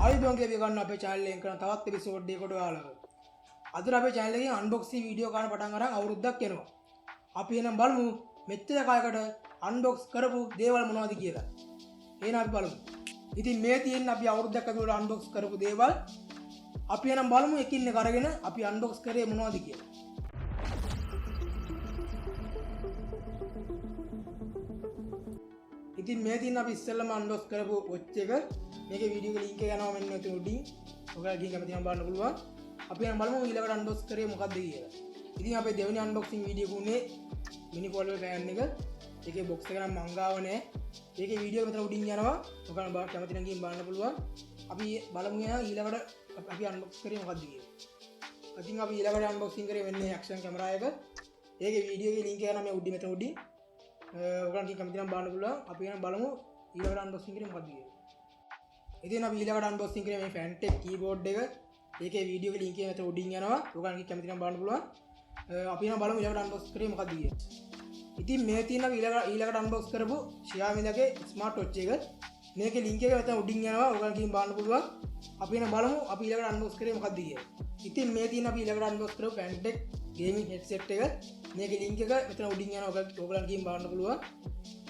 ආයුබෝවන් කියලා ගන්න අපේ channel එකෙන් කරන තවත් episode එකකට ඔයාලව. අද අපේ channel එකේ unboxing video ගන්න පටන් අරන් අවුරුද්දක් යනවා. අපි එනම් බලමු මෙච්චර කාලයකට unbox කරපු දේවල් මොනවද කියලා. එහෙනම් අපි බලමු. ඉතින් මේ තියෙන අපි අවුරුද්දක් ඇතුළත unbox කරපු දේවල් අපි එනම් බලමු එකින් එක අරගෙන අපි unbox කරේ මොනවද කියලා. ඉතින් මේ තියෙන අපි ඉස්සෙල්ලාම unbox කරපු watch එක මේකේ වීඩියෝ එක link එක යනවා මෙන්න මෙතන උඩින්. ඔයාලා ගිහින් කැමති නම් බලන්න පුළුවන්. අපි නම් බලමු ඊළඟට unbox කරේ මොකක්ද කියලා. ඉතින් අපේ දෙවෙනි unboxing වීඩියෝ එක උනේ mini foldable fan එක. ඒකේ box එක නම් මංගාව නෑ. ඒකේ වීඩියෝ එක මෙතන උඩින් යනවා. ඔයාලා බලන්න කැමති නම් ගිහින් බලන්න පුළුවන්. අපි බලමු ඊළඟට අපි unbox කරේ මොකක්ද කියලා. ඉතින් අපි ඊළඟට unboxing කරේ වෙන්නේ action camera එක. ඒකේ වීඩියෝ එකේ link එක යනවා මේ උඩින් මෙතන උඩින්. ඔයාලා ගිහින් කැමති නම් බලන්න පුළුවන්. අපි නම් බලමු ඊළඟට unboxing කරේ මොකක්ද කියලා. ඉතින් අපි ඊළඟට unboxing කරේ මේ Fantech keyboard එක. ඒකේ වීඩියෝ එකේ link එක මෙතන උඩින් යනවා. ඔයාලා කැමති නම් බලන්න පුළුවන්. අපි නම් බලමු ඊළඟට unbox කරේ මොකක්ද කියලා. ඉතින් මේ තියෙන අපි ඊළඟට unbox කරපු Xiaomi ලගේ smart watch එක. මේකේ link එක මෙතන උඩින් යනවා. ඔයාලා ගිහින් බලන්න පුළුවන්. අපි නම් බලමු අපි ඊළඟට unbox කරේ මොකක්ද කියලා. ඉතින් මේ තියෙන අපි ඊළඟට unbox කරපු Fantech gaming headset එක. මේකේ link එක මෙතන උඩින් යනවා. ඔයාලා ගිහින් බලන්න පුළුවන්.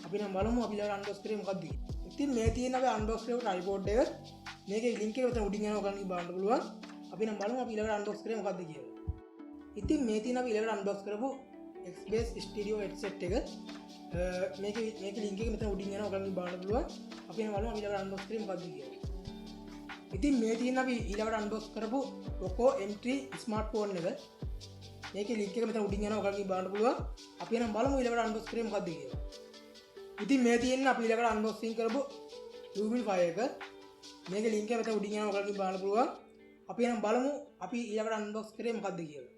අපි නම් බලමු අපි ඊළඟට unbox කරේ මොකක්ද කියලා. ඉතින් මේ තියෙන අපි unbox කරපු tripod එක. මේකේ link එක මෙතන උඩින් යනවා. ඔයාලා ගිහින් බලන්න පුළුවන්. අපි නම් බලමු අපි ඊළඟට unbox කරේ මොකක්ද කියලා. ඉතින් මේ තියෙන අපි ඊළඟට unbox කරපු X-Base stereo headset එක. මේකේ link එක මෙතන උඩින් යනවා. ඔයාලා ගිහින් බලන්න පුළුවන්. අපි නම් බලමු අපි ඊළඟට unbox කරේ මොකක්ද කියලා. ඉතින් මේ තියෙන අපි ඊළඟට unbox කරපු Poco M3 smartphone එක. මේකේ link එක මෙතන උඩින් යනවා. ඔයාලා ගිහින් බලන්න පුළුවන්. අපි නම් බලමු ඊළඟට unbox කරේ මොකක්ද කියලා. ඉතින් මේ තියෙන අපි ඊළඟට unboxing කරපු Lumify එක. මේකේ link එක මෙතන උඩින් යනවා. ඔයාලා ගිහින් බලන්න පුළුවන්. අපි නම් බලමු අපි ඊළඟට unbox කරේ මොකක්ද කියලා.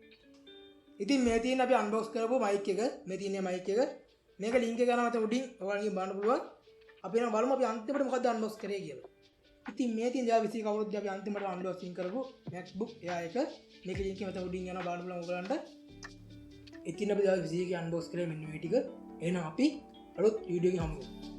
ඉතින් මේ තියෙන අපි unbox කරපු mic එක. මේ තියෙන mic එක. මේක link එක යනවා මෙතන උඩින්. ඔයාලා ගිහින් බලන්න පුළුවන්. අපි නම් බලමු අපි අන්තිමට මොකක්ද unbox කරේ කියලා. ඉතින් මේ තියෙන 2020 කවුරුද්ද අපි අන්තිමට unboxing කරපු MacBook Air එක. මේකේ link එක මෙතන උඩින් යනවා බලන්න පුළුවන් ඔයගලන්ට. ඉතින් අපි 2020 එකේ unbox කරේ මෙන්න මේ ටික. එහෙනම් අපි අලුත් වීඩියෝ එකකින් හමු වෙමු.